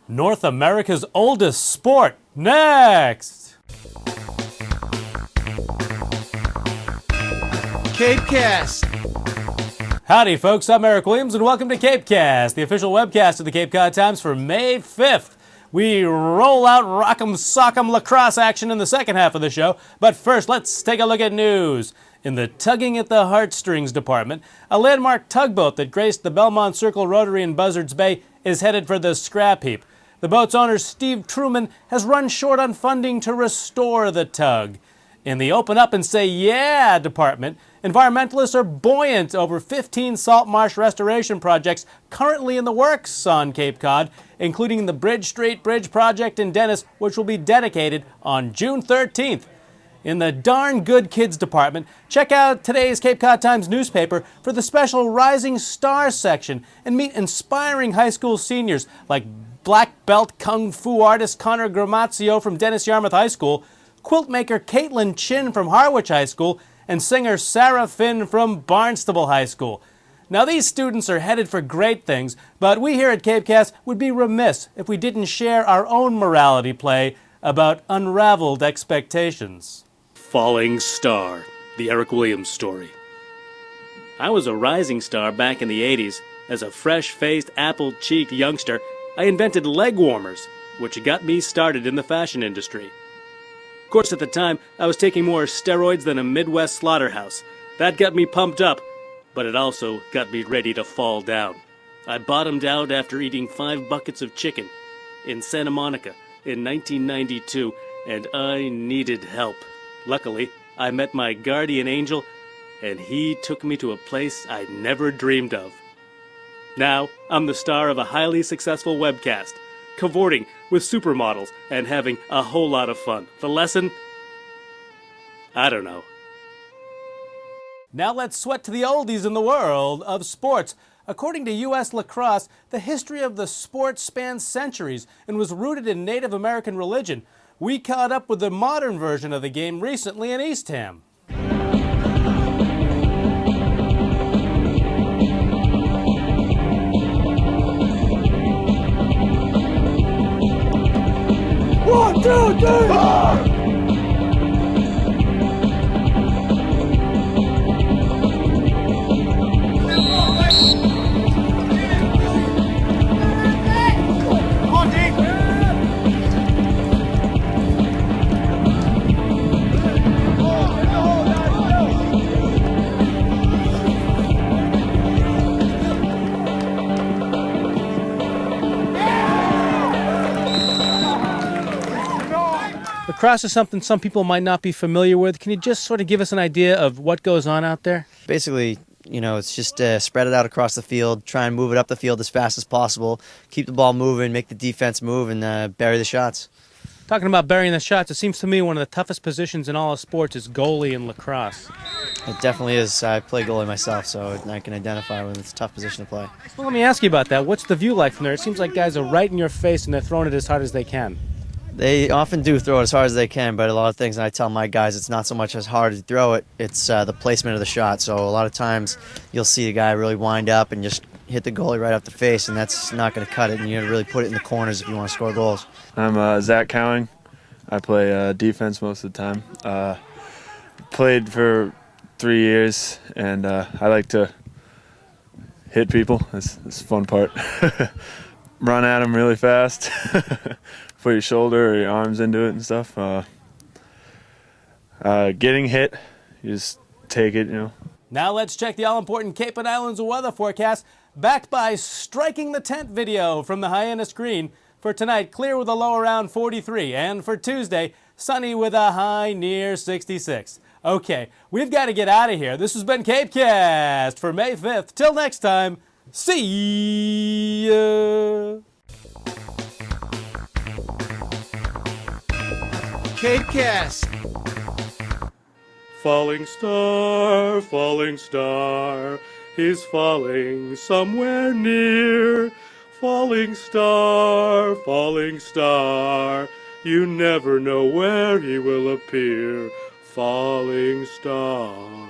North America's oldest sport. Next! CapeCast. Howdy folks, I'm Eric Williams and welcome to CapeCast, the official webcast of the Cape Cod Times for May 5th. We roll out rock'em sock'em lacrosse action in the second half of the show, but first let's take a look at news. In the tugging at the heartstrings department, a landmark tugboat that graced the Belmont Circle Rotary in Buzzards Bay is headed for the scrap heap. The boat's owner, Steve Truman, has run short on funding to restore the tug. In the Open Up and Say Yeah department, environmentalists are buoyant over 15 salt marsh restoration projects currently in the works on Cape Cod, including the Bridge Street Bridge project in Dennis, which will be dedicated on June 13th. In the Darn Good Kids department, check out today's Cape Cod Times newspaper for the special Rising Stars section and meet inspiring high school seniors like black belt kung fu artist Connor Gramazio from Dennis Yarmouth High School, quilt maker Caitlin Chin from Harwich High School, and singer Sarah Finn from Barnstable High School. Now these students are headed for great things, but we here at CapeCast would be remiss if we didn't share our own morality play about unraveled expectations. Falling Star, the Eric Williams story. I was a rising star back in the 80s. As a fresh-faced, apple-cheeked youngster, I invented leg warmers, which got me started in the fashion industry. Of course, at the time, I was taking more steroids than a Midwest slaughterhouse. That got me pumped up, but it also got me ready to fall down. I bottomed out after eating 5 buckets of chicken in Santa Monica in 1992, and I needed help. Luckily, I met my guardian angel, and he took me to a place I never dreamed of. Now, I'm the star of a highly successful webcast, cavorting with supermodels and having a whole lot of fun. The lesson? I don't know. Now let's sweat to the oldies in the world of sports. According to U.S. lacrosse, the history of the sport spans centuries and was rooted in Native American religion. We caught up with the modern version of the game recently in Eastham. 1, 2, 3, 4! Lacrosse is something some people might not be familiar with. Can you just sort of give us an idea of what goes on out there? Basically, it's just spread it out across the field, try and move it up the field as fast as possible, keep the ball moving, make the defense move, and bury the shots. Talking about burying the shots, it seems to me one of the toughest positions in all of sports is goalie in lacrosse. It definitely is. I play goalie myself, so I can identify when it's a tough position to play. Well, let me ask you about that. What's the view like from there? It seems like guys are right in your face and they're throwing it as hard as they can. They often do throw it as hard as they can, but a lot of things, and I tell my guys, it's not so much as hard to throw it, it's the placement of the shot. So a lot of times you'll see a guy really wind up and just hit the goalie right up the face, and that's not going to cut it, and you got to really put it in the corners if you want to score goals. I'm Zach Cowing. I play defense most of the time. Played for 3 years, and I like to hit people. That's the fun part. Run at them really fast. Put your shoulder or your arms into it and stuff. Getting hit, you just take it, Now let's check the all-important Cape and Islands weather forecast, backed by Striking the Tent video from the Hyena Screen. For tonight, clear with a low around 43, and for Tuesday, sunny with a high near 66. Okay, we've got to get out of here. This has been CapeCast for May 5th. Till next time, see ya! CapeCast. Falling star, he's falling somewhere near. Falling star, you never know where he will appear. Falling star.